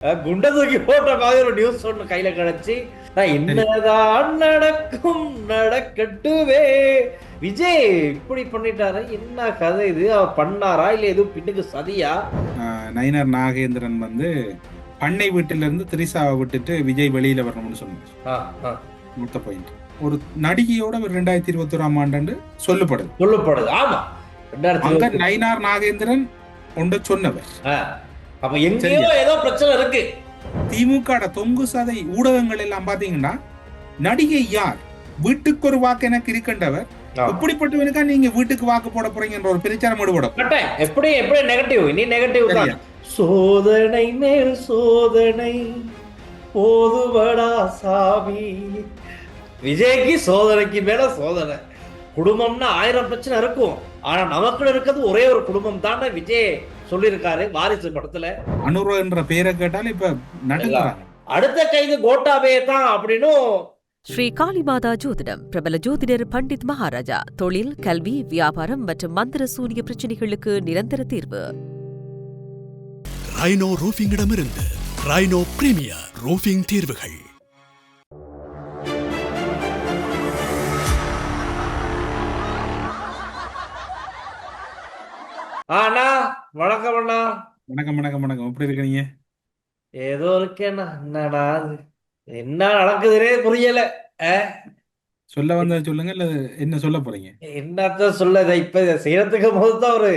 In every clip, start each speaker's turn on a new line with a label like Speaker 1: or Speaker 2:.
Speaker 1: குண்ட தூக்கி போட்ட மாதிரி ஒரு நியூஸ் ஒண்ணு கையில கிடைச்சி, நான்
Speaker 2: சரி.
Speaker 1: என்னதான் நடக்கும் நடக்கட்டுவே. விஜய் இப்படி பண்ணிட்டாரு, என்ன கதை இது? அவர் பண்ணாரா இல்ல எதுவும் பின்னுக்கு சதியா?
Speaker 2: நயினார் நாகேந்திரன் வந்து பண்ணை வீட்டில இருந்து திரிசாவை விட்டுட்டு விஜய் வெளியில வரணும்னு சொன்னார்.
Speaker 1: ஆ, ஆ.
Speaker 2: மொத்த பாயிண்ட். ஒரு நடிகையோட ஒரு 2021ஆம் ஆண்டு சொல்லப்படுது.
Speaker 1: சொல்லப்படுது. ஆமா.
Speaker 2: அங்க
Speaker 1: 2020.
Speaker 2: நயினார் நாகேந்திரன் ஒன்று சொன்னவர்.
Speaker 1: ஆ. அப்ப எங்கேயோ
Speaker 2: சரியா?
Speaker 1: ஏதோ பிரச்சனை இருக்கு.
Speaker 2: திமுக தொங்கு சதை ஊடகங்கள் எல்லாம் பாத்தீங்கன்னா, நடிகை யார், வீட்டுக்கு ஒரு வாக்கு எனக்கு இருக்கின்றவர்,
Speaker 1: ஆமா.
Speaker 2: இப்படிப்பட்டவனுக்கா நீங்க வீட்டுக்கு வாக்கு போட போறீங்கன்ற ஒரு பிரச்சாரம் ஈடுபடும்.
Speaker 1: கட்டாயம். எப்படி எப்படி நெகட்டிவ், இனி நெகட்டிவ் தான்.
Speaker 2: சரியா?
Speaker 1: சோதனை மேல் சோதனை போதுவடா சாமி. விஜய்க்கு சோதனைக்கு மேல சோதனை. குடும்பம்னா 1000 பிரச்சனை இருக்கும், ஆனா நமக்குள்ள இருக்கிறது ஒரே ஒரு குடும்பம் தான் விஜய் சொல்லியிருக்காரு வாரிசு படத்துல.
Speaker 2: அனுர என்ற பெயரை கேட்டாலும் இப்ப நடுங்கிறாங்க.
Speaker 1: அடுத்த கைது கோட்டாபே தான் அப்படின்னு.
Speaker 3: ஸ்ரீ காளிமாதா ஜோதிடம் பிரபல ஜோதிடர் பண்டித் மகாராஜா. தொழில், கல்வி, வியாபாரம் மற்றும் மந்திர சூனிய பிரச்சனைகளுக்கு நிரந்தர தீர்வு.
Speaker 4: ரைனோ ரூஃபிங்கிடமிருந்து ரைனோ பிரீமியர் ரூஃபிங் தீர்வுகள்.
Speaker 1: அண்ணா வணக்கம் அண்ணா.
Speaker 2: வணக்கம் வணக்கம் வணக்கம். எப்படி இருக்கீங்க?
Speaker 1: ஏதோ இருக்கேண்ணா. என்னடா இது? என்ன நடக்குதுன்னே புரியல.
Speaker 2: சொல்ல வந்த சொல்லுங்க, இல்ல என்ன சொல்ல போறீங்க?
Speaker 1: என்னத்த சொல்ல, இதை இப்ப இதை செய்யறதுக்கு போது தான் ஒரு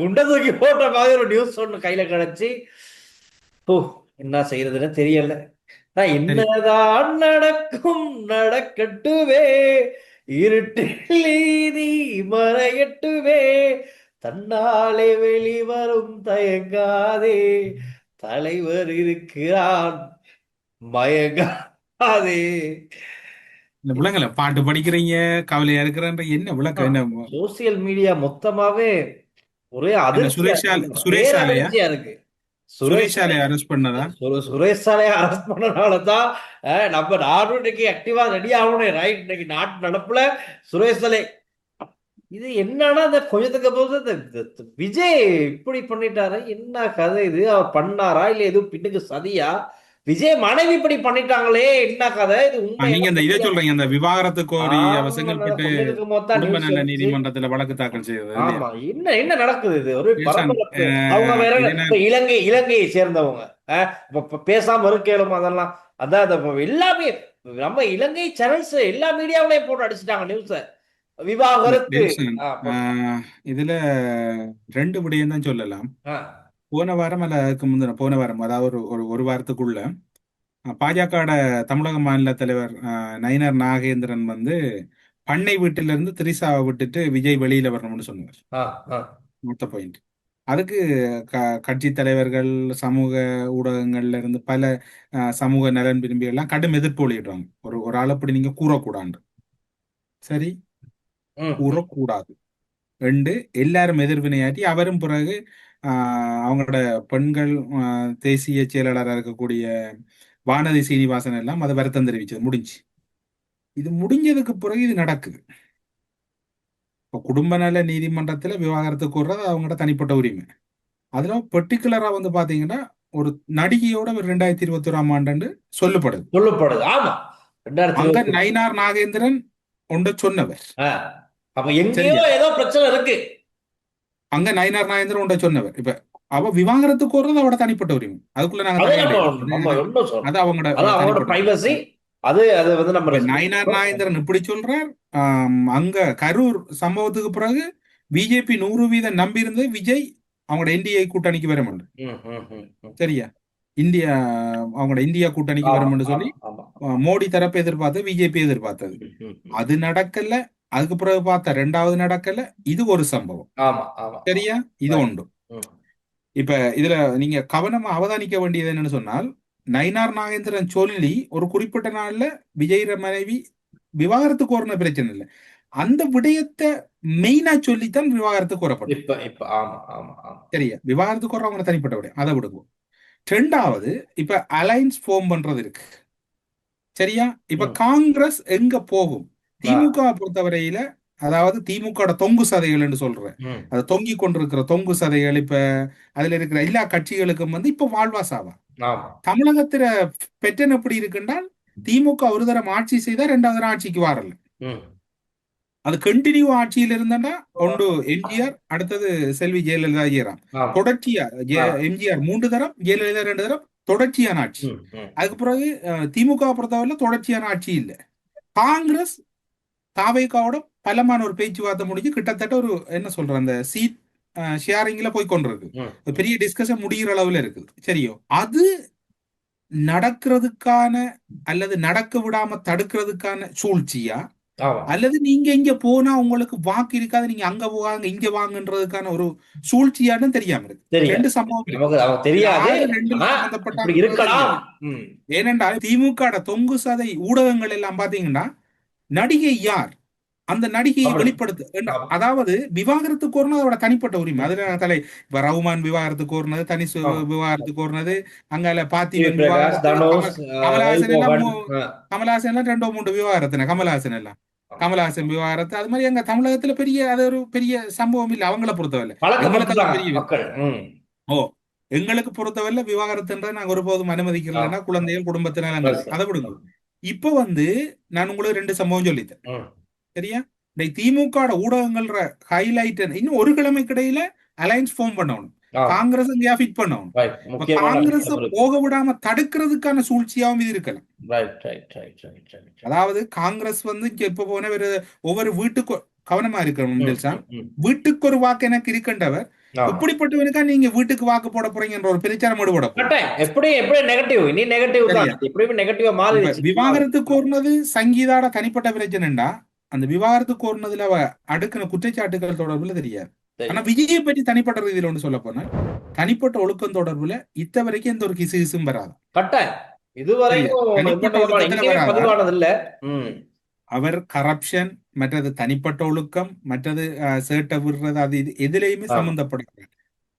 Speaker 1: குண்ட தூக்கி போட்ட மாதிரி ஒரு நியூஸ் ஒண்ணு கையில கிடைச்சி, ஓ என்ன செய்யறதுன்னு தெரியல. நான்
Speaker 2: சரி.
Speaker 1: என்னதான் நடக்கும் நடக்கட்டுவே, இருட்டில் நீதி மறையட்டுவே, தன்னாலே வெளிவரும் தயங்காதே, தலைவர் இருக்கிறான் மயங்காதே.
Speaker 2: இந்த விளங்கல, பாட்டு படிக்கிறீங்க, கவலையா இருக்கிறன்ற என்ன விளக்கம் என்ன?
Speaker 1: சோசியல் மீடியா மொத்தமாவே ஒரே
Speaker 2: என்ன
Speaker 1: அதிர்ச்சியா
Speaker 2: சுரேஷ் ஆலையா
Speaker 1: பேரதிர்ச்சியா இருக்கு.
Speaker 2: சுரேஷ் ஆலையை அரெஸ்ட் பண்ணதா?
Speaker 1: சுரேஷ் சாலையை அரெஸ்ட் பண்ணனாலதான் நம்ம நானும் இன்னைக்கு ஆக்டிவா ரெடி ஆகணும். ரைட், இன்னைக்கு நாட்டு நடப்புல சுரேஷ் சாலை இது என்னன்னா, இந்த கொஞ்சத்துக்கு போது இந்த விஜய் இப்படி பண்ணிட்டாரு, என்ன கதை இது? அவர் பண்ணாரா இல்ல எதுவும் பின்னுக்கு சதியா? விஜய் மனைவி இப்படி பண்ணிட்டாங்களே, என்ன கதை இது?
Speaker 2: நீங்க இந்த இதை
Speaker 1: உண்மை
Speaker 2: சொல்றீங்க, அந்த விவாகரத்து கோரி அவ செங்கல்பட்டு
Speaker 1: சொல்லிருக்கும் போது தான்
Speaker 2: குடும்ப
Speaker 1: நியூஸ்
Speaker 2: நல
Speaker 1: வந்துச்சு.
Speaker 2: நீதிமன்றத்துல வழக்கு தாக்கல் செய்தது இல்லையா?
Speaker 1: ஆமா, என்ன என்ன நடக்குது? இது ஒரு
Speaker 2: பேசான்,
Speaker 1: பரபரப்பு. அவங்க வேற
Speaker 2: இது என்ன?
Speaker 1: இப்ப இலங்கையை சேர்ந்தவங்க. இப்ப பேசாம இருக்கலும் அதெல்லாம். அதான் இப்ப எல்லாமே நம்ம இலங்கை சேனல்ஸ் எல்லா மீடியாவிலையும் போட்டு அடிச்சுட்டாங்க நியூஸ. விவாகரத்து.
Speaker 2: நெல்சன், இதுல 2 விடயம் தான் சொல்லலாம்.
Speaker 1: ஆ,
Speaker 2: போன வாரம் அல்ல அதுக்கு முந்தின போன வாரம், அதாவது ஒரு வாரத்துக்குள்ள பாஜக தமிழக மாநில தலைவர் நயினார் நாகேந்திரன் வந்து பண்ணை வீட்டில இருந்து திரிசாவை விட்டுட்டு விஜய் வெளியில வரணும்னு சொன்னார்.
Speaker 1: ஆ, ஆ.
Speaker 2: மொத்த பாயிண்ட். அதுக்கு கட்சி தலைவர்கள், சமூக ஊடகங்கள்ல இருந்து பல சமூக நலன் விரும்பி எல்லாம் கடும் எதிர்ப்பு வெளியிடுறாங்க. ஒரு ஆள் அப்படி நீங்க கூறக்கூடாது. சரி,
Speaker 1: ம், ம்.
Speaker 2: கூறக்கூடாது. 2, எல்லாரும் எதிர்வினையாற்றி அவரும் பிறகு அவங்களோட பெண்கள் தேசிய செயலாளராக இருக்கக்கூடிய வானதி சீனிவாசன் எல்லாம் அதை வருத்தம் தெரிவிச்சது. முடிஞ்சு, இது முடிஞ்சதுக்கு பிறகு இது நடக்குது. இப்போ குடும்ப நல நீதிமன்றத்துல விவாகரத்து கூறுறது அவங்களோட தனிப்பட்ட உரிமை. அதுல பர்டிகுலரா வந்து பாத்தீங்கன்னா, ஒரு நடிகையோட ஒரு 2021ஆம் ஆண்டு சொல்லப்படுது.
Speaker 1: சொல்லப்படுது. ஆமா,
Speaker 2: அங்க
Speaker 1: 2020.
Speaker 2: நயினார் நாகேந்திரன் ஒன்று சொன்னவர்.
Speaker 1: அப்ப எங்கேயோ
Speaker 2: சரியா?
Speaker 1: ஏதோ பிரச்சனை இருக்கு.
Speaker 2: அங்க நயினார் நாகேந்திரன் ஒன்றை சொன்னவர். இப்ப அவ விவாகரத்து கோர்றது அவட தனிப்பட்ட உரிமை. அதுக்குள்ள நாங்க
Speaker 1: அது
Speaker 2: தலையிட
Speaker 1: நம்ம
Speaker 2: இல்லை.
Speaker 1: ரொம்ப சொல்றோம்.
Speaker 2: அது அவங்களோட
Speaker 1: அதான் அவங்களோட
Speaker 2: தனிப்பட்ட உரிமை.
Speaker 1: பிரைவசி. அது அது வந்து நம்ம
Speaker 2: இப்ப நயினார் நாகேந்திரன் இப்படி சொல்றார். அங்க கரூர் சம்பவத்துக்கு பிறகு பிஜேபி 100% நம்பி இருந்தது விஜய் அவங்களோட என்டிஏ கூட்டணிக்கு வர மாட்டேன்.
Speaker 1: ம், ம், ம், ம்.
Speaker 2: சரியா? இந்தியா அவங்களோட இந்தியா கூட்டணிக்கு
Speaker 1: ஆமா,
Speaker 2: வரும்னு
Speaker 1: ஆமா,
Speaker 2: சொல்லி
Speaker 1: ஆமா.
Speaker 2: மோடி தரப்பு எதிர்பார்த்தது, பிஜேபி எதிர்பார்த்தது.
Speaker 1: ம், ம், ம்.
Speaker 2: அது நடக்கல. அதுக்கு பிறகு பார்த்தா 2வது நடக்கல. இது ஒரு சம்பவம்.
Speaker 1: ஆமா, ஆமா.
Speaker 2: சரியா? இது
Speaker 1: Right.
Speaker 2: ஒன்று.
Speaker 1: ம்.
Speaker 2: இப்ப இதுல நீங்க கவனமா அவதானிக்க வேண்டியது என்னன்னு சொன்னால், நயினார் நாகேந்திரன் சொல்லி ஒரு குறிப்பிட்ட நாள்ல விஜய் மனைவி விவாகரத்து கோரின பிரச்சனை இல்லை. அந்த விடயத்தை மெயினா சொல்லித்தான் விவாகரத்து கோரப்படும்.
Speaker 1: இப்ப ஆமா, ஆமா, ஆமா.
Speaker 2: சரியா? விவாகரத்து கோர்றவங்க தனிப்பட்ட விடயம், அதை விடுவோம். 2வது, இப்ப அலைன்ஸ் ஃபார்ம் பண்றது இருக்கு. சரியா? இப்ப
Speaker 1: ம்.
Speaker 2: காங்கிரஸ் எங்க போகும்?
Speaker 1: ஆ.
Speaker 2: திமுக பொறுத்தவரையில, அதாவது திமுக தொங்கு சதைகள் என்று சொல்றேன்.
Speaker 1: ம்.
Speaker 2: அது தொங்கி கொண்டிருக்கிற தொங்கு சதைகள் இப்ப அதுல இருக்கிற எல்லா கட்சிகளுக்கும் வந்து இப்ப வாழ்வா சாவா.
Speaker 1: ஆமா.
Speaker 2: தமிழகத்துல பெற்றன் எப்படி இருக்குன்றால் திமுக ஒரு தரம் ஆட்சி செய்தா ரெண்டாவது தரம் ஆட்சிக்கு வரல.
Speaker 1: ம்.
Speaker 2: அது கண்டினியூ ஆட்சியில் இருந்தா ஒன்று எம்ஜிஆர், அடுத்தது செல்வி ஜெயலலிதா ஐயராம்.
Speaker 1: ஆமா.
Speaker 2: தொடர்ச்சியா
Speaker 1: ஆ.
Speaker 2: எம்ஜிஆர் 3 தரம், ஜெயலலிதா 2 தரம் தொடர்ச்சியான ஆட்சி.
Speaker 1: ம். ம்.
Speaker 2: அதுக்கு பிறகு திமுக பொறுத்தவரை தொடர்ச்சியான ஆட்சி இல்லை. காங்கிரஸ் தாவேகாவோட பலமான ஒரு பேச்சுவார்த்தை முடிஞ்சு கிட்டத்தட்ட ஒரு என்ன சொல்ற அந்த சீட் ஷேரிங்ல போய் கொண்டிருக்கு.
Speaker 1: ம்.
Speaker 2: ஒரு பெரிய டிஸ்கஷன் முடிகிற அளவுல இருக்குது. சரியோ, அது நடக்கிறதுக்கான அல்லது நடக்க விடாம தடுக்கிறதுக்கான சூழ்ச்சியா,
Speaker 1: ஆமா.
Speaker 2: அல்லது நீங்க இங்க போனா உங்களுக்கு வாக்கு இருக்காது, நீங்க அங்க போவாங்க இங்க வாங்கன்றதுக்கான ஒரு சூழ்ச்சியான்னு தெரியாம இருக்கு.
Speaker 1: தெரியாது.
Speaker 2: ரெண்டு சம்பவம் இருக்கு.
Speaker 1: நமக்கு நமக்கு தெரியாது.
Speaker 2: யாரு ரெண்டுல
Speaker 1: ஆனா இப்படி
Speaker 2: சம்பந்தப்பட்டாங்கன்றது
Speaker 1: இருக்கலாம்.
Speaker 2: தெரியாது.
Speaker 1: ம்.
Speaker 2: ஏனென்றால் திமுக தொங்கு சதை ஊடகங்கள் எல்லாம் பாத்தீங்கன்னா நடிகை யார், அந்த நடிகையை
Speaker 1: அப்படி.
Speaker 2: வெளிப்படுத்து.
Speaker 1: ஆமா.
Speaker 2: அதாவது விவாகரத்து கோரினது அவரோட தனிப்பட்ட உரிமை. அதுல தலை இப்ப ரகுமான் விவாகரத்து கோரினது,
Speaker 1: ஆமா.
Speaker 2: விவாகரத்து கோரினது, அங்கால
Speaker 1: டி.
Speaker 2: பார்த்திபன்
Speaker 1: பிரகாஷ்,
Speaker 2: விவாகரத்து,
Speaker 1: தனுஷ்,
Speaker 2: கமலஹாசன் எல்லாம்
Speaker 1: வைபவன்.
Speaker 2: கமலஹாசன் எல்லாம் 2-3 விவாகரத்துன கமலஹாசன் எல்லாம். கமலஹாசன் விவாகரத்து அது மாதிரி எங்க தமிழகத்துல பெரிய அது ஒரு பெரிய சம்பவம் இல்லை அவங்கள பொறுத்தவரை. எங்களுக்கு அது
Speaker 1: பழக்கப்பட்டுட்டாங்க
Speaker 2: பெரிய
Speaker 1: மக்கள். ம்.
Speaker 2: ஓ எங்களுக்கு பொறுத்தவரை விவாகரத்துன்றதை நாங்க ஒருபோதும் அனுமதிக்கிறோம்னா குழந்தைகள் குடும்பத்தினால அதை விடுங்க. இப்ப நான் உங்களுக்கு 2 சம்பவம் சொல்லித்தேன்.
Speaker 1: ம்.
Speaker 2: சரியா? இந்த திமுக ஊடகங்கள் ஹைலைட் இன்னும் ஒரு கிழமைக்கு இடையில அலையன்ஸ் ஃபார்ம் பண்ணணும்.
Speaker 1: ஆ.
Speaker 2: காங்கிரஸ் ஃபிட் பண்ணணும்.
Speaker 1: ரைட். முக்கியமான
Speaker 2: காங்கிரஸ்
Speaker 1: step.
Speaker 2: போக விடாம தடுக்கிறதுக்கான சூழ்ச்சியாவும் இது இருக்கலாம்.
Speaker 1: Right right right right right.
Speaker 2: அதாவது காங்கிரஸ் இங்க இப்ப போன ஒவ்வொரு வீட்டுக்கு கவனமா இருக்கணும்.
Speaker 1: ம். ம்.
Speaker 2: வீட்டுக்கு ஒரு வாக்கு எனக்கு இருக்கின்றவர்
Speaker 1: ஆமா.
Speaker 2: இப்படிப்பட்டவனுக்கா நீங்க வீட்டுக்கு வாக்கு போட போறீங்கன்ற ஒரு பிரச்சாரம் ஈடுபட போறோம்.
Speaker 1: கட்டாயம். எப்படி நெகட்டிவ் இனி நெகட்டிவ் தான்.
Speaker 2: சரியா?
Speaker 1: எப்படியுமே நெகட்டிவா
Speaker 2: இப்ப
Speaker 1: மாறிடுச்சு.
Speaker 2: விவாகரத்து கோர்னது சங்கீதாட தனிப்பட்ட பிரச்சனைண்டா அந்த விவாகரத்து கோர்னதுல அவ அடுக்கின குற்றச்சாட்டுகள் தொடர்புல தெரியாது.
Speaker 1: சரி.
Speaker 2: ஆனா விஜயை பற்றி தனிப்பட்ட ரீதியில ஒன்று சொல்ல போனா தனிப்பட்ட ஒழுக்கம் தொடர்புல இத்த வரைக்கும் எந்த ஒரு கிசுகிசும் வராது.
Speaker 1: கட்டாயம். இதுவரைக்கும்
Speaker 2: சரியா?
Speaker 1: எந்த
Speaker 2: தனிப்பட்ட
Speaker 1: விதமான
Speaker 2: ஒழுக்கத்துல
Speaker 1: எங்கேயுமே
Speaker 2: வராதா?
Speaker 1: பதிவானது இல்ல. ம்.
Speaker 2: அவர் கரப்ஷன், மற்றது தனிப்பட்ட ஒழுக்கம், மற்றது சேட்டை விடுறது, அது இது எதுலையுமே
Speaker 1: ஆமா.
Speaker 2: சம்பந்தப்படுது.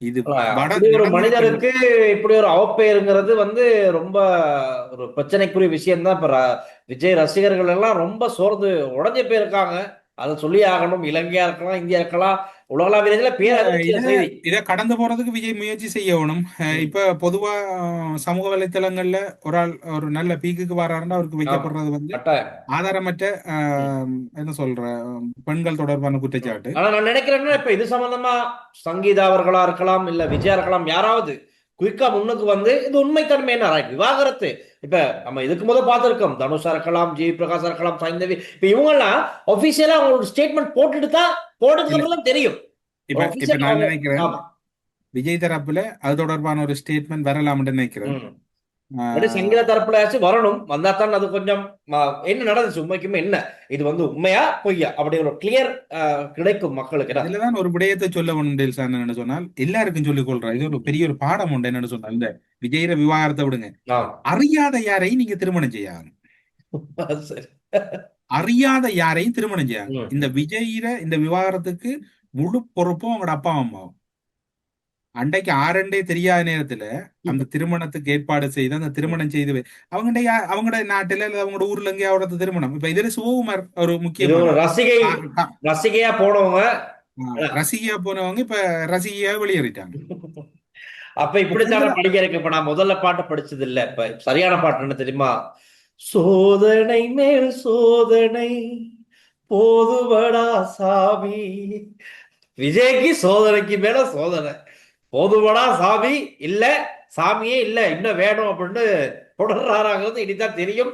Speaker 2: இது
Speaker 1: அப்படி ஒரு மனிதருக்கு இப்படி ஒரு அவப்பெயருங்கிறது ரொம்ப ஒரு பிரச்சனைக்குரிய விஷயம் தான். இப்ப விஜய் ரசிகர்கள் எல்லாம் ரொம்ப சோர்ந்து உடஞ்சு போயிருக்காங்க. அதை சொல்லி ஆகணும். இலங்கையா இருக்கலாம், இந்தியா இருக்கலாம், உலகளாவிய பேர்
Speaker 2: இதை கடந்து போறதுக்கு விஜய் முயற்சி செய்யணும். இப்ப பொதுவா சமூக வலைத்தளங்கள்ல ஒரு நல்ல பீக்குக்கு வராருன்னா அவருக்கு வைக்கப்படுறது ஆதாரமற்ற என்ன சொல்ற பெண்கள் தொடர்பான குற்றச்சாட்டு.
Speaker 1: ஆனா நான் நினைக்கிறேன்னா இப்ப இது சம்பந்தமா சங்கீதா அவர்களா இருக்கலாம், இல்ல விஜயா இருக்கலாம், யாராவது குயிக்கா முன்னுக்கு இது உண்மைத்தன்மை என்ன விவாகரத்து. இப்ப நம்ம இதுக்கு முதல் பார்த்திருக்கோம். தனுஷா இருக்கலாம், ஜி பிரகாஷா இருக்கலாம், சைந்தவி. இப்ப இவங்க எல்லாம் ஆபீஷியலா அவங்களோட ஸ்டேட்மெண்ட் போட்டதுக்கு தெரியும்.
Speaker 2: இப்ப நான் நினைக்கிறேன் விஜய் தரப்புல அது தொடர்பான ஒரு ஸ்டேட்மெண்ட் வரலாம்னு நினைக்கிறேன்.
Speaker 1: சங்கீத தரப்புல வரணும். வந்தா தான் அது கொஞ்சம் என்ன நடந்துச்சு, உண்மைக்குமே என்ன இது உண்மையா பொய்யா அப்படி ஒரு கிளியர் கிடைக்கும் மக்களுக்கு.
Speaker 2: இதுலதான் ஒரு விடயத்தை சொல்ல வேணும் என்ன சொன்னால் எல்லாருக்கும் சொல்லிக் கொள்றேன். இது ஒரு பெரிய ஒரு பாடம் உண்டு. என்னன்னு சொன்னால் இந்த விஜயில விவாகரத்தை விடுங்க, அறியாத யாரையும் நீங்க திருமணம் செய்யணும். அறியாத யாரையும் திருமணம் செய்யணும். இந்த விஜயில இந்த விவாகரத்துக்கு முழு பொறுப்பும் அவங்களோட அப்பா அம்மாவும். அன்றைக்கு ஆரண்டே தெரியாத நேரத்துல அந்த திருமணத்துக்கு ஏற்பாடு செய்து அந்த திருமணம் செய்து அவங்களோட நாட்டுல அவங்களோட ஊர்ல எங்கேயாவது திருமணம். இப்ப இதுல சிவகுமார் ஒரு முக்கியமான
Speaker 1: ரசிகையா
Speaker 2: போனவங்க இப்ப ரசிகையா வெளியேறிட்டாங்க.
Speaker 1: அப்ப இப்படித்தான் படிக்கிறதுக்கு. இப்ப நான் முதல்ல பாட்டு படிச்சது இல்ல. இப்ப சரியான பாட்டு என்ன தெரியுமா? சோதனை மேல் சோதனை போதுவடா சாமி. விஜய்க்கு சோதனைக்கு மேல சோதனை. போதுவடா சாமி இல்ல, சாமியே இல்ல, இன்னும் வேணும் அப்படின்னு தொடர்றாங்கிறது இனிதான் தெரியும்.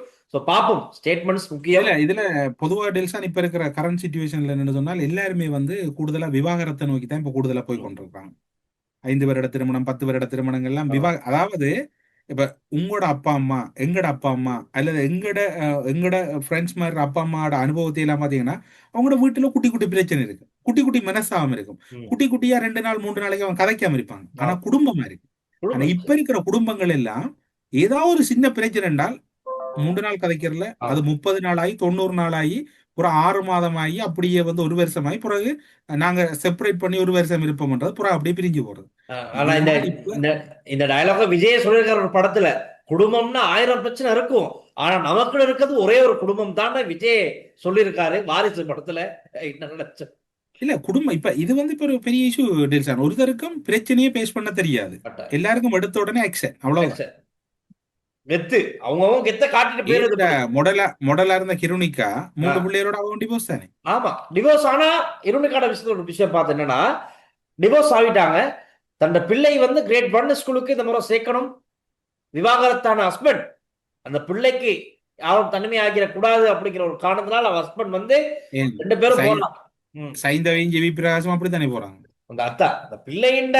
Speaker 1: பாப்போம். ஸ்டேட்மெண்ட்ஸ் முக்கியம்.
Speaker 2: இதுல பொதுவா டெல்சான் இப்ப இருக்கிற கரண்ட் சிச்சுவேஷன்ல என்னன்னு சொன்னால் எல்லாருமே கூடுதலா விவாகரத்தை நோக்கி தான் இப்ப கூடுதலா போய் கொண்டிருக்காங்க. 5 வருட திருமணம், 10 வருட திருமணங்கள்லாம் அதாவது இப்ப உங்களோட அப்பா அம்மா, எங்கட அப்பா அம்மா, அல்லது எங்கட ஃப்ரெண்ட்ஸ் மாதிரி அப்பா அம்மாவோட அனுபவத்தை எல்லாம் பாத்தீங்கன்னா அவங்களோட வீட்டுல குட்டி குட்டி பிரச்சனை இருக்கு, குட்டி குட்டி மனசாமம் இருக்கும், குட்டி குட்டியா 2 நாள் 3 நாளைக்கு அவங்க கதைக்காம இருப்பாங்க. ஆனா குடும்பமா இருக்கு. ஆனா இப்ப இருக்கிற குடும்பங்கள் எல்லாம் ஏதாவது ஒரு சின்ன பிரச்சனை என்றால் 3 நாள் கதைக்கிறதுல அது 30 நாள் ஆகி 90 நாள் ஆகி ஒரு 6 மாதம் ஆகி அப்படியே 1 வருஷம் ஆகி பிறகு நாங்க செப்பரேட் பண்ணி 1 வருஷம் இருப்போம்ன்றது புறா அப்படியே பிரிஞ்சு போறது.
Speaker 1: ஆனா இந்த டயலாக விஜய் சொல்லிருக்கிற ஒரு படத்துல குடும்பம்னா 1000 பிரச்சனை இருக்கும், ஆனா நமக்குள்ள இருக்கிறது ஒரே ஒரு குடும்பம் தான் விஜய் சொல்லியிருக்காரு வாரிசு படத்துல. என்ன நினைச்ச
Speaker 2: இல்ல குடும்பம் இப்ப இது இப்ப ஒரு பெரிய இஷ்யூ டெல்சான். ஒருத்தருக்கும் பிரச்சனையே பேஸ் பண்ண தெரியாது, எல்லாருக்கும் எடுத்த உடனே ஆக்சன், அவ்வளவுதான்.
Speaker 1: கெத்து அவங்கவுங்க கெத்த காட்டிட்டு போயிருது.
Speaker 2: இந்த மொடலா இருந்த கிருணிகா
Speaker 1: ஆ.
Speaker 2: 3 பிள்ளையரோட அவன் டிவோர்ஸ் தானே.
Speaker 1: ஆமா டிவோர்ஸ் ஆனா இருணுக்கான விஷயத்துல ஒரு விஷயம் பார்த்து என்னன்னா டிவோர்ஸ் ஆகிட்டாங்க. தன்னோட பிள்ளை வந்து கிரேட் 1 ஸ்கூலுக்கு இந்த முறை சேர்க்கணும். விவாகரத்தான ஹஸ்பண்ட் அந்த பிள்ளைக்கு யாரும் தனிமை ஆகிட கூடாது அப்படிங்கிற ஒரு காரணத்தினால அவன் ஹஸ்பண்ட் வந்து
Speaker 2: ஏன்
Speaker 1: 2 பேரும்
Speaker 2: சை-
Speaker 1: போகலாம்.
Speaker 2: சைந்தவையும் ஜிவி பிரகாசும் அப்படித்தானே போறாங்க.
Speaker 1: அந்த அத்தா அந்த பிள்ளையின்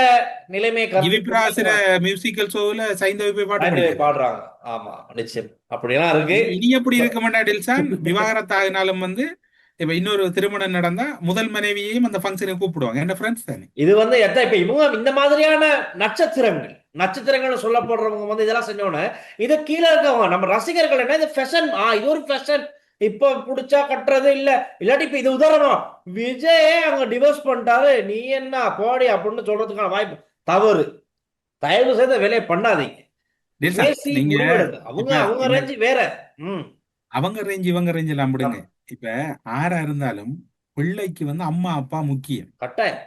Speaker 1: நிலைமையை
Speaker 2: ஜிவி
Speaker 1: கருத்தில்
Speaker 2: பிரகாசுர
Speaker 1: கொண்டு
Speaker 2: மியூசிக்கல் ஷோல சைந்தவி போய் பாட்டு
Speaker 1: ஆண்டவை
Speaker 2: பாடினாரு.
Speaker 1: பாடுறாங்க. ஆமா நிச்சயம் அப்படியெல்லாம் இருக்கு.
Speaker 2: இனி எப்படி இருக்க மாட்டா டில்சான், விவாகரத்து ஆகினாலும் வந்து இப்ப இன்னொரு திருமணம் நடந்தா முதல் மனைவியையும் அந்த ஃபங்க்ஷனுக்கு கூப்பிடுவாங்க. என்ன ஃப்ரெண்ட்ஸ் தானே.
Speaker 1: இது வந்து இப்ப இவங்க இந்த மாதிரியான நட்சத்திரங்கள் சொல்லப்படுறவங்க வந்து இதெல்லாம் செஞ்சோன்னு இது கீழே இருக்கவங்க நம்ம ரசிகர்கள் என்ன இது ஃபேஷன் இது ஒரு ஃபேஷன் இப்ப புடிச்சா கட்டுறது இல்ல இல்லாட்டி இப்ப இது உதாரணம் விஜயே அவங்க டிவோர்ஸ் பண்ணிட்டாரு நீ என்ன போடி அப்படின்னு சொல்றதுக்கான வாய்ப்பு தவறு. தயவு செய்த வேலையை பண்ணாதீங்க.
Speaker 2: டில்சான்,
Speaker 1: பேசி
Speaker 2: நீங்க
Speaker 1: முடிவெடுங்க. அவங்க
Speaker 2: இப்ப
Speaker 1: அவங்க ரேஞ்சு வேற.
Speaker 2: அவங்க ரேஞ்ச் இவங்க ரேஞ்ச் எல்லாம் விடுங்க. இப்ப ஆறா இருந்தாலும் பிள்ளைக்கு வந்து அம்மா அப்பா முக்கியம்.
Speaker 1: கட்டாயம்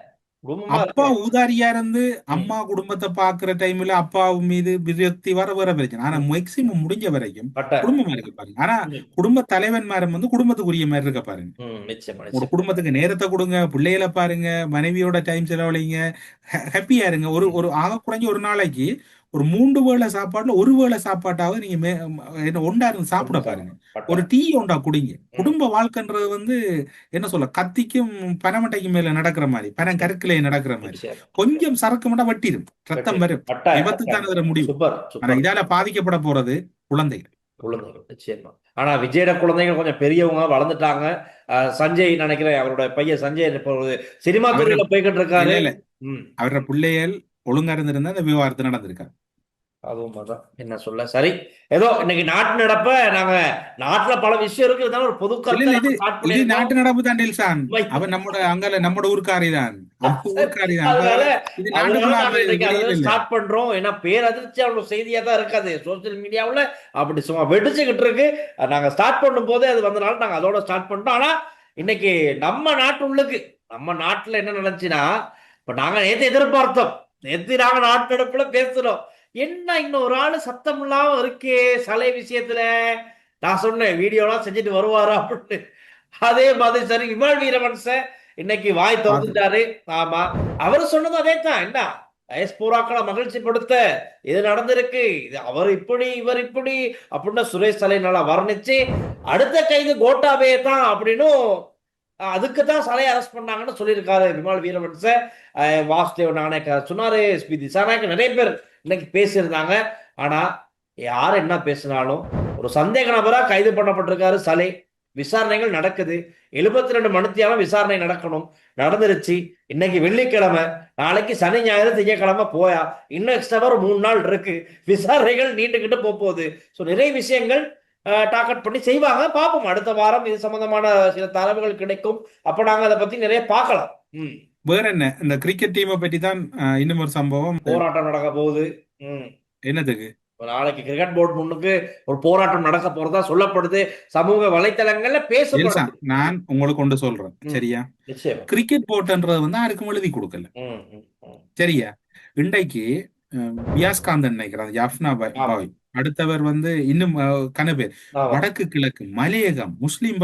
Speaker 1: குடும்பமா
Speaker 2: அப்பா
Speaker 1: இருக்கு.
Speaker 2: ஊதாரியா இருந்து அம்மா குடும்பத்தை பாக்குற டைம்ல அப்பா மீது விரக்தி வர பிரச்சனை. ஆனா மேக்சிமம் முடிஞ்ச வரைக்கும்
Speaker 1: கட்டாயம்
Speaker 2: குடும்பமா இருக்க பாருங்க. ஆனா
Speaker 1: ம்,
Speaker 2: குடும்ப தலைவன்மாரும் வந்து குடும்பத்துக்குரிய மாதிரி இருக்க பாருங்க.
Speaker 1: நிச்சயமா
Speaker 2: ஒரு
Speaker 1: நிச்சயம்.
Speaker 2: குடும்பத்துக்கு நேரத்தை கொடுங்க, பிள்ளைகளை பாருங்க, மனைவியோட டைம் செலவழிங்க, ஹாப்பியா இருங்க. ஒரு ஆக குறைஞ்ச ஒரு நாளைக்கு ஒரு 3 வேளை சாப்பாடுல ஒரு வேளை சாப்பாட்டாவது நீங்க என்ன ஒண்டா இருந்து சாப்பிட பாருங்க. ஒரு
Speaker 1: கட்டாயம்
Speaker 2: டீ ஒண்டா குடிங்க.
Speaker 1: ம்,
Speaker 2: குடும்ப வாழ்க்கைன்றது வந்து என்ன சொல்ல, கத்திக்கும் பனமட்டைக்கும் மேல நடக்கிற மாதிரி, பனங்கருக்கிலே நடக்கிற மாதிரி.
Speaker 1: நிச்சயம்
Speaker 2: கொஞ்சம் சரக்கு மட்டும் வட்டிடும், ரத்தம் வரும்,
Speaker 1: கட்டாயம்
Speaker 2: விபத்து
Speaker 1: கட்டாயம்.
Speaker 2: தான் அதுல முடியும்.
Speaker 1: சூப்பர்
Speaker 2: ஆனா
Speaker 1: சூப்பர்.
Speaker 2: இதால பாதிக்கப்பட போறது குழந்தைகள்.
Speaker 1: குழந்தைகள் நிச்சயமா. ஆனா விஜயோட குழந்தைகள் கொஞ்சம் பெரியவங்க வளர்ந்துட்டாங்க. சஞ்சய் நினைக்கிறேன் அவரோட பையன் சஞ்சய் இப்போ ஒரு சினிமா
Speaker 2: அவர
Speaker 1: துறையில போய்கிட்டு இருக்காரு.
Speaker 2: இல்ல
Speaker 1: ம்
Speaker 2: அவர பிள்ளைகள் ஒழுங்கா இருந்திருந்தா இந்த விவாகரத்து நடந்திருக்காரு.
Speaker 1: அதுவும் அதான் என்ன சொல்ல சரி. ஏதோ இன்னைக்கு நாட்டு நடப்ப நாங்க நாட்டுல பல விஷயம் இருக்கு இருந்தாலும் ஒரு பொது
Speaker 2: இல்ல
Speaker 1: கருத்தை
Speaker 2: இல்ல,
Speaker 1: நம்ம ஸ்டார்ட்
Speaker 2: இது
Speaker 1: பண்ணிருக்கோம்.
Speaker 2: நாட்டு நடப்பு தான் டில்சான்.
Speaker 1: வை.
Speaker 2: அவன் நம்மட ஊர்க்காரி தான். ஊர்க்காரி தான்.
Speaker 1: அதனால
Speaker 2: இது
Speaker 1: அதனால
Speaker 2: நாட்டுக்குள்ள
Speaker 1: நாங்க இன்னைக்கு
Speaker 2: வெளியில
Speaker 1: அதை
Speaker 2: இல்ல.
Speaker 1: ஸ்டார்ட் பண்றோம். ஏன்னா பேரதிர்ச்சியான செய்தியா தான் இருக்காது சோசியல் மீடியாவுல அப்படி சும்மா வெடிச்சுக்கிட்டு இருக்கு. நாங்க ஸ்டார்ட் பண்ணும் போதே அது வந்தனால நாங்க அதோட ஸ்டார்ட் பண்ணிட்டோம். ஆனா இன்னைக்கு நம்ம நாட்டுல என்ன நடந்துச்சுன்னா இப்ப நாங்க நேத்து எதிர்பார்த்தோம். நேத்து நாங்க நாட்டு நடப்புல பேசுறோம். என்ன இன்னொரு ஆளு சத்தம் இல்லாம இருக்கே சலை விஷயத்துல. நான் சொன்னேன் வீடியோலாம் செஞ்சுட்டு வருவாரா அப்படின்னு. அதே மாதிரி சரி விமல் வீரவன்ச இன்னைக்கு வாய் திறந்துட்டாரு. ஆமா அவரு சொன்னது அதே தான். என்ன டயஸ்போராக்களை மகிழ்ச்சிப்படுத்த இது நடந்திருக்கு, இது அவர் இப்படி இவர் இப்படி அப்படின்னு சுரேஷ் சலை நல்லா வர்ணிச்சு அடுத்த கைது கோட்டாபே தான் அப்படின்னும் அதுக்கு தான் சலை அரெஸ்ட் பண்ணாங்கன்னு சொல்லியிருக்காரு விமல் வீரவன்ச. வாசுதேவ் நானேக் சொன்னாரு, எஸ்பி திசாநாயக் நிறைய பேர் இன்னைக்கு பேசியிருந்தாங்க. ஆனா யார் என்ன பேசினாலும் ஒரு சந்தேக நபரா கைது பண்ணப்பட்டிருக்காரு சலை. விசாரணைகள் நடக்குது. 72 மணித்தியாலும் விசாரணை நடந்துருச்சு. இன்னைக்கு வெள்ளிக்கிழமை, நாளைக்கு சனி ஞாயிறு திங்கக்கிழமை போயா இன்னும் எக்ஸ்ட்ரா ஒரு 3 நாள் இருக்கு. விசாரணைகள் நீண்டுகிட்டு போகுது. ஸோ நிறைய விஷயங்கள் டார்கெட் பண்ணி செய்வாங்க. பார்ப்போம் அடுத்த வாரம் இது சம்பந்தமான சில தரவுகள் கிடைக்கும். அப்ப நாங்க அதை பத்தி நிறைய பார்க்கலாம்.
Speaker 2: வேற என்ன, இந்த கிரிக்கெட் டீமை பற்றி தான் இன்னும் ஒரு சம்பவம்.
Speaker 1: போராட்டம் நடக்க போகுது.
Speaker 2: என்னதுக்கு?
Speaker 1: நாளைக்கு கிரிக்கெட் போர்டு முன்னுக்கு ஒரு போராட்டம் நடக்க போறதா சொல்லப்படுது. சமூக வலைத்தளங்கள்ல பேசப்படுது.
Speaker 2: நான் உங்களுக்கு கொண்டு சொல்றேன் சரியா.
Speaker 1: நிச்சயம்
Speaker 2: கிரிக்கெட் போர்டுன்றது வந்து யாருக்கும் எழுதி கொடுக்கல சரியா. இன்றைக்கு வியாஸ்காந்தன் நினைக்கிறார், யாஃப்னா பாய், அடுத்தவர் வந்து இன்னும் கன பேர் வடக்கு கிழக்கு மலையகம் முஸ்லிம்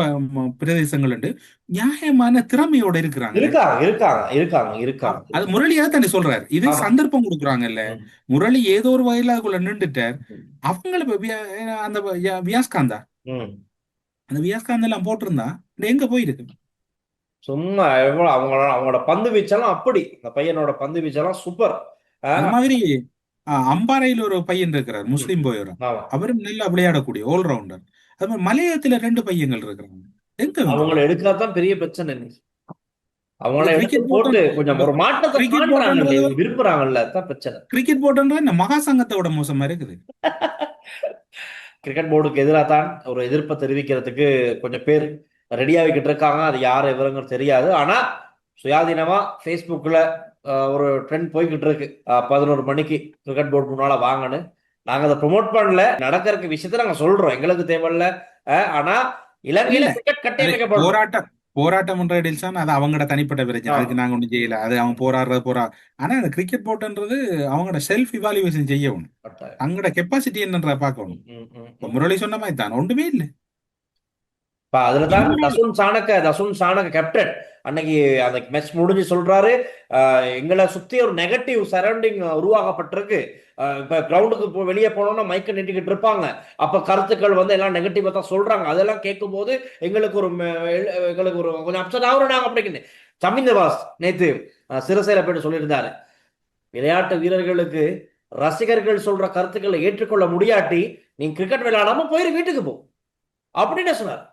Speaker 2: பிரதேசங்கள் நியாயமான திறமையோட இருக்கிறாங்க. அது முரளியா தானே சொல்றாரு. இது சந்தர்ப்பம் கொடுக்குறாங்கல்ல. முரளி ஏதோ ஒரு வகையில அதுக்குள்ள நின்றுட்டார். அவங்கள அந்த வியாஸ்காந்தா அந்த வியாஸ்காந்த எல்லாம் போட்டிருந்தா எங்க போயிருக்கு.
Speaker 1: சும்மா எவ்வளவு அவங்களோட பந்து வீச்செல்லாம் அப்படி அந்த பையனோட பந்து வீச்செல்லாம் சூப்பர்.
Speaker 2: அது மாதிரி அம்பாறையில் ஒரு பையன் இருக்கிறார், முஸ்லீம் போயர். அவரும் நல்லா விளையாடக்கூடிய ஆல்ரவுண்டர். அது மாதிரி மலையத்துல 2 பையன்கள் இருக்கிறாங்க. எங்க
Speaker 1: அவங்களை எடுக்காதான் பெரிய பிரச்சனை. அவங்கள எடுத்து போட்டு கொஞ்சம் ஒரு மாற்றத்தை விரும்புறாங்கல்ல, அதான் பிரச்சனை.
Speaker 2: கிரிக்கெட் போர்டுன்ற மகா சங்கத்தோட மோசமா இருக்குது.
Speaker 1: கிரிக்கெட் போர்டுக்கு எதிராக தான் ஒரு எதிர்ப்பை தெரிவிக்கிறதுக்கு கொஞ்சம் பேர் ரெடியாகிக்கிட்டு இருக்காங்க. அது யார் எவருங்க தெரியாது. ஆனா சுயாதீனமா ஃபேஸ்புக்ல ஒரு ட்ரெண்ட் போய்கிட்டு இருக்கு. 11 மணிக்கு கிரிக்கெட் போர்டு முன்னால வாங்கன்னு. நாங்க அதை ப்ரொமோட் பண்ணல, நடக்கிற விஷயத்த நாங்க சொல்றோம். எங்களுக்கு தேவையில்ல. ஆனா இலங்கையில கிரிக்கெட் கட்டமைக்கப்படும்
Speaker 2: போராட்டம் பண்ற டீல்ஸான் அது அவங்களோட தனிப்பட்ட பிரச்சனை.
Speaker 1: ஆமா.
Speaker 2: அதுக்கு நாங்க ஒண்ணும் செய்யல. அது அவங்க போரா ஆனா அந்த கிரிக்கெட் போர்டுன்றது அவங்களோட செல்ஃப் இவாலுவேஷன் செய்யணும்.
Speaker 1: கட்டாயம்.
Speaker 2: அவங்களோட கெப்பாசிட்டி என்னன்ற பார்க்கணும்.
Speaker 1: ம், ம்,
Speaker 2: இப்ப
Speaker 1: ம்.
Speaker 2: முரளி சொன்ன மாதிரி தான் ஒன்றுமே இல்லை.
Speaker 1: இப்ப அதுலதான் தசுன் சாணக்க கேப்டன் அன்னைக்கு அந்த மேட்ச் முடிஞ்சு சொல்றாரு, எங்களை சுத்தி ஒரு நெகட்டிவ் சரௌண்டிங் உருவாக்கப்பட்டிருக்கு. இப்ப கிரவுண்டுக்கு வெளியே போனோம்னா மைக்க நீட்டிக்கிட்டு இருப்பாங்க. அப்ப கருத்துக்கள் வந்து எல்லாம் நெகட்டிவா தான் சொல்றாங்க. அதெல்லாம் கேட்கும் போது எங்களுக்கு ஒரு கொஞ்சம் அப்செட் ஆகுறோம் நாங்க அப்படின்னு சமிந்தவாஸ் நேத்து சிறசேல போயிட்டு சொல்லியிருந்தாரு. விளையாட்டு வீரர்களுக்கு ரசிகர்கள் சொல்ற கருத்துக்களை ஏற்றுக்கொள்ள முடியாட்டி நீங்க கிரிக்கெட் விளையாடாம போயிரு வீட்டுக்கு போ அப்படின்னு சொன்னார்.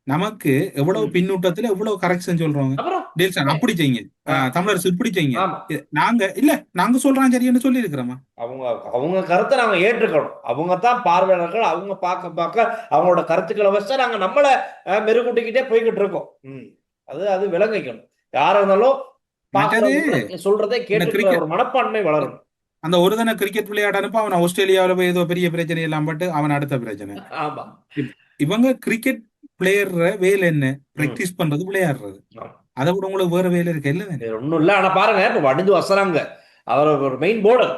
Speaker 2: நமக்கு எவ்வளவு பின்னூட்டத்துல எவ்வளவு கரெக்ஷன் சொல்றாங்க.
Speaker 1: அப்புறம்
Speaker 2: டீல்ஸான் அப்படி செய்யுங்க, தமிழரசு இப்படி செய்யுங்க.
Speaker 1: ஆமா,
Speaker 2: நாங்க சொல்றோம் சரின்னு சொல்லி இருக்கிறோமா?
Speaker 1: அவங்க அவங்க கருத்தை நாங்க ஏற்றுக்கணும். அவங்க தான் பார்வையாளர்கள். அவங்க பார்க்க அவங்களோட கருத்துக்களை வச்சு நாங்க நம்மள மெருகூட்டிக்கிட்டே போய்கிட்டு இருக்கோம். அது விளங்கிக்கணும். யாரா இருந்தாலும் சொல்றதை கேட்டுக்கிற ஒரு மனப்பான்மை வளரும்.
Speaker 2: அந்த ஒரு தானே கிரிக்கெட் விளையாட அனுப்ப அவன் ஆஸ்திரேலியாவில் போய் ஏதோ பெரிய பிரச்சனை எல்லாம் பட்டு அவன் அடுத்த பிரச்சனை.
Speaker 1: ஆமா,
Speaker 2: இவங்க கிரிக்கெட் பிளேயர் வேலை என்ன? பிராக்டிஸ் பண்றது, விளையாடுறது. அதை விட உங்களுக்கு வேற வேலை இருக்கு இல்ல?
Speaker 1: ஒண்ணும் இல்ல. ஆனா பாருங்க, இப்ப வடிந்து வசறாங்க அவர் ஒரு மெயின் போர்டர்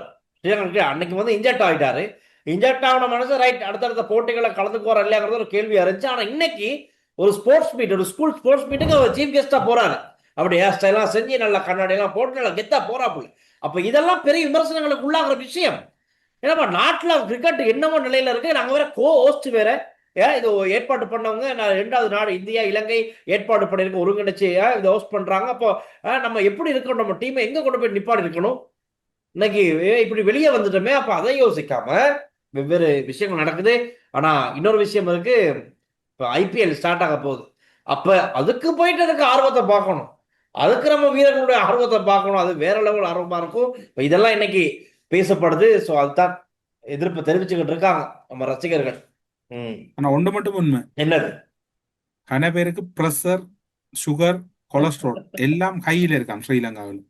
Speaker 1: அன்னைக்கு வந்து இன்ஜெக்ட் ஆயிட்டாரு. இன்ஜெக்ட் ஆன மனசு ரைட், அடுத்தடுத்த போட்டிகளை கலந்துக்கு வர இல்லையாங்கிறது ஒரு கேள்வி இருந்துச்சு. ஆனா இன்னைக்கு ஒரு ஸ்போர்ட்ஸ் மீட், ஒரு ஸ்கூல் ஸ்போர்ட்ஸ் மீட்டுக்கு அவர் சீஃப் கெஸ்டா போறாரு. அப்படி ஹேர் ஸ்டைலாம் செஞ்சு நல்லா கண்ணாடி எல்லாம் போட்டு நல்லா கெத்தா போறாப்புல. அப்ப இதெல்லாம் பெரிய விமர்சனங்களுக்கு உள்ளாகிற விஷயம். ஏன்னா நாட்டுல கிரிக்கெட் என்னமோ நிலையில இருக்கு. நாங்க வேற ஹோஸ்ட் வேற இது ஏற்பாடு பண்ணவங்க. ரெண்டாவது நாடு இந்தியா இலங்கை ஏற்பாடு பண்ணிருக்க ஒருங்கிணைச்சு இதை ஹோஸ்ட் பண்றாங்க. அப்போ நம்ம எப்படி இருக்கணும், நம்ம டீமை எங்க கொண்டு போய் நிப்பாடி இருக்கணும். இன்னைக்கு இப்படி வெளியே வந்துட்டோமே, அப்ப அதை யோசிக்காம வெவ்வேறு விஷயங்கள் நடக்குது. ஆனா இன்னொரு விஷயம் இருக்கு, இப்ப ஐபிஎல் ஸ்டார்ட் ஆக போகுது. அப்ப அதுக்கு போயிட்டு அதுக்கு ஆர்வத்தை பார்க்கணும், அதுக்கு நம்ம வீரர்களுடைய ஆர்வத்தை பார்க்கணும். அது வேற லெவல் ஆர்வமா இருக்கும். இப்ப இதெல்லாம் இன்னைக்கு பேசப்படுது. ஸோ அதுதான் எதிர்ப்பு தெரிவிச்சுக்கிட்டு இருக்காங்க நம்ம ரசிகர்கள்.
Speaker 2: ஆனா ஒன்று மட்டும் உண்மை,
Speaker 1: என்னது?
Speaker 2: கன பேருக்கு பிரஷர், சுகர், கொலஸ்ட்ரால் எல்லாம் கையில இருக்கான் ஸ்ரீலங்காவில்.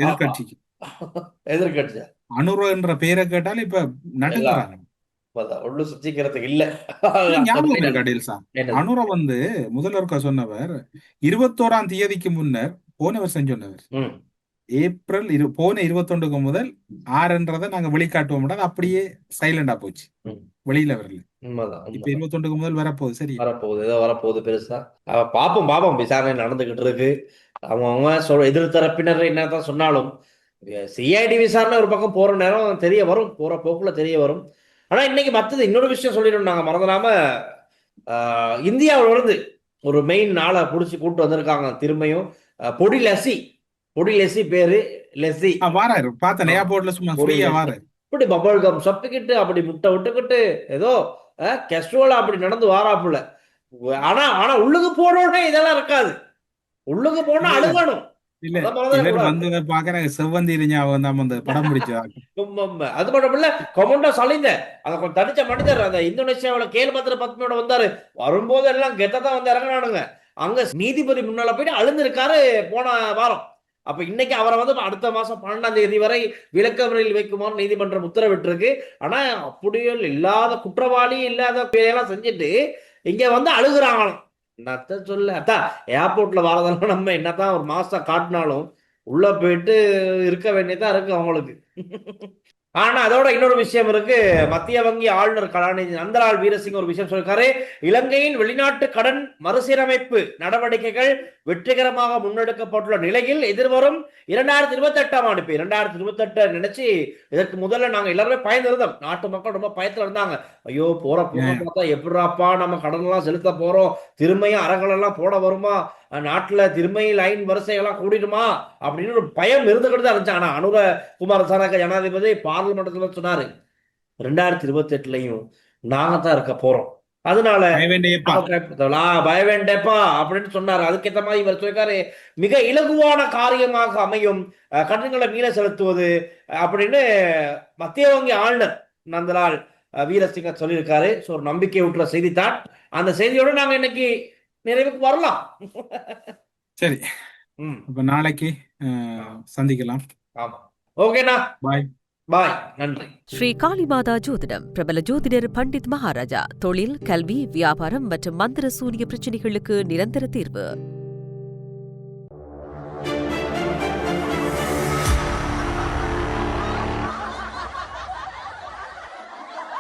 Speaker 2: எதிர்கட்சிக்கு
Speaker 1: எதிர்கட்சி
Speaker 2: அனுர என்ற பெயரை கேட்டாலும் இப்ப நடுங்கிறாங்க.
Speaker 1: ஒண்ணு சுத்திக்கிறதுக்கு இல்ல.
Speaker 2: ஞாபகம் இருக்கா டீல்ஸா? அனுர வந்து முதல்வருக்கா சொன்னவர் 21ஆம் தேதிக்கு முன்னர் போன வருஷம் சொன்னவர். ஏப்ரல் போன 21 முதல் 6 நாங்க வெளிக்காட்டுவோம். அப்படியே சைலண்டா போச்சு, வெளியில வரல. இப்ப 21 முதல் வரப்போகுது. சரி,
Speaker 1: வரப்போகுது, ஏதோ வரப்போகுது பெருசா. பாப்போம் விசாரணை நடந்துகிட்டு இருக்கு. அவங்க எதிர் தரப்பினர் என்னதான் சொன்னாலும் சிஐடி விசாரணை ஒரு பக்கம் போற நேரம் தெரிய வரும், போற போக்குல தெரிய வரும். ஆனா இன்னைக்கு மத்தது இன்னொரு விஷயம் சொல்லிடணும், நாங்க மறந்துடாம. இந்தியாவில இருந்து ஒரு மெயின் நாளை புடிச்சு கூட்டு வந்திருக்காங்க திரும்பியும். பொடி லெசி பேரு லெசி
Speaker 2: வாராரு. பார்த்தேன் ஏர்போர்ட்ல சும்மா ஃப்ரீயா வாராரு.
Speaker 1: இப்படி பபல் கம் சப்பிக்கிட்டு அப்படி முட்டை விட்டுக்கிட்டு ஏதோ கேஷுவலா அப்படி நடந்து வாராப்புல. ஆனா உள்ளுக்கு போனோடனே இதெல்லாம் இருக்காது. உள்ளுக்கு போனா அழுகணும்.
Speaker 2: வந்து பாக்குறாங்க செவ்வந்தி படம் பிடிச்சா.
Speaker 1: அது மட்டும் இல்ல, கொமண்டோ சலிந்த அதை கொஞ்சம் தடிச்ச மனிதர் அந்த இந்தோனேஷியாவில கேல்பத்திர பத்மியோட வந்தாரு. வரும்போது எல்லாம் கெத்தான் வந்து இறங்கினானுங்க. அங்க நீதிபதி முன்னால போயிட்டு அழுந்திருக்காரு போன வாரம். அப்ப இன்னைக்கு அவரை வந்து அடுத்த மாசம் 12ஆம் தேதி வரை விளக்கமறையில் வைக்குமாறு நீதிமன்றம் உத்தரவிட்டிருக்கு. ஆனா அப்படியே இல்லாத குற்றவாளி இல்லாத பேரெல்லாம் செஞ்சுட்டு இங்க வந்து அழுகுறாங்களாம். என்னத்த சொல்ல, அதான் ஏர்போர்ட்ல வரதெல்லாம் நம்ம என்னதான் ஒரு மாசம் காட்டினாலும் உள்ள போயிட்டு இருக்க வேண்டியதான் இருக்கு அவங்களுக்கு. ஆனா அதோட இன்னொரு விஷயம் இருக்கு. மத்திய வங்கி ஆளுநர் கலாநிதி நந்தலால் வீரசிங் ஒரு விஷயம் சொல்லிருக்காரு. இலங்கையின் வெளிநாட்டு கடன் மறுசீரமைப்பு நடவடிக்கைகள் வெற்றிகரமாக முன்னெடுக்கப்பட்டுள்ள நிலையில் எதிர்வரும் 2028ஆம் ஆண்டு, 2028 நினைச்சு இதற்கு முதல்ல நாங்க எல்லாருமே பயந்துருந்தோம். நாட்டு மக்கள் ரொம்ப பயத்துல இருந்தாங்க. ஐயோ போற பார்த்தா எப்படிராப்பா நம்ம கடன் எல்லாம் செலுத்த போறோம், திரும்பியும் அறங்கள் எல்லாம் போட வருமா, நாட்டுல திரும்பியும் லைன் வரிசைகள்லாம் கூடிடுமா அப்படின்னு ஒரு பயம் இருந்துகிட்டு தான் இருந்துச்சு. ஆனா அனுர குமாரசானக ஜனாதிபதி பார்லிமெண்ட்ல சொன்னாரு 2028லயும் நாங்க தான் இருக்க போறோம், அதனால பய வேண்டேப்பா அப்படின்னு சொன்னாரு. அதுக்கேற்ற மாதிரி இவர் சொல்லிருக்காரு, மிக இலகுவான காரியமாக அமையும் கடன்களை மீள செலுத்துவது அப்படின்னு மத்திய வங்கி ஆளுநர் நந்தலால் வீரசிங்க சொல்லியிருக்காரு. ஸோ ஒரு நம்பிக்கை ஊட்டுற செய்தித்தான். அந்த செய்தியோட நாங்க இன்னைக்கு நிறைவுக்கு வரலாம்.
Speaker 2: சரி, இப்ப நாளைக்கு சந்திக்கலாம்.
Speaker 1: ஆமா, ஓகேண்ணா,
Speaker 2: பாய்
Speaker 1: பாய், நன்றி.
Speaker 3: ஸ்ரீ காளிமாதா ஜோதிடம் பிரபல ஜோதிடர் பண்டித் மகாராஜா. தொழில், கல்வி, வியாபாரம் மற்றும் மந்திர சூனிய பிரச்சனைகளுக்கு நிரந்தர தீர்வு.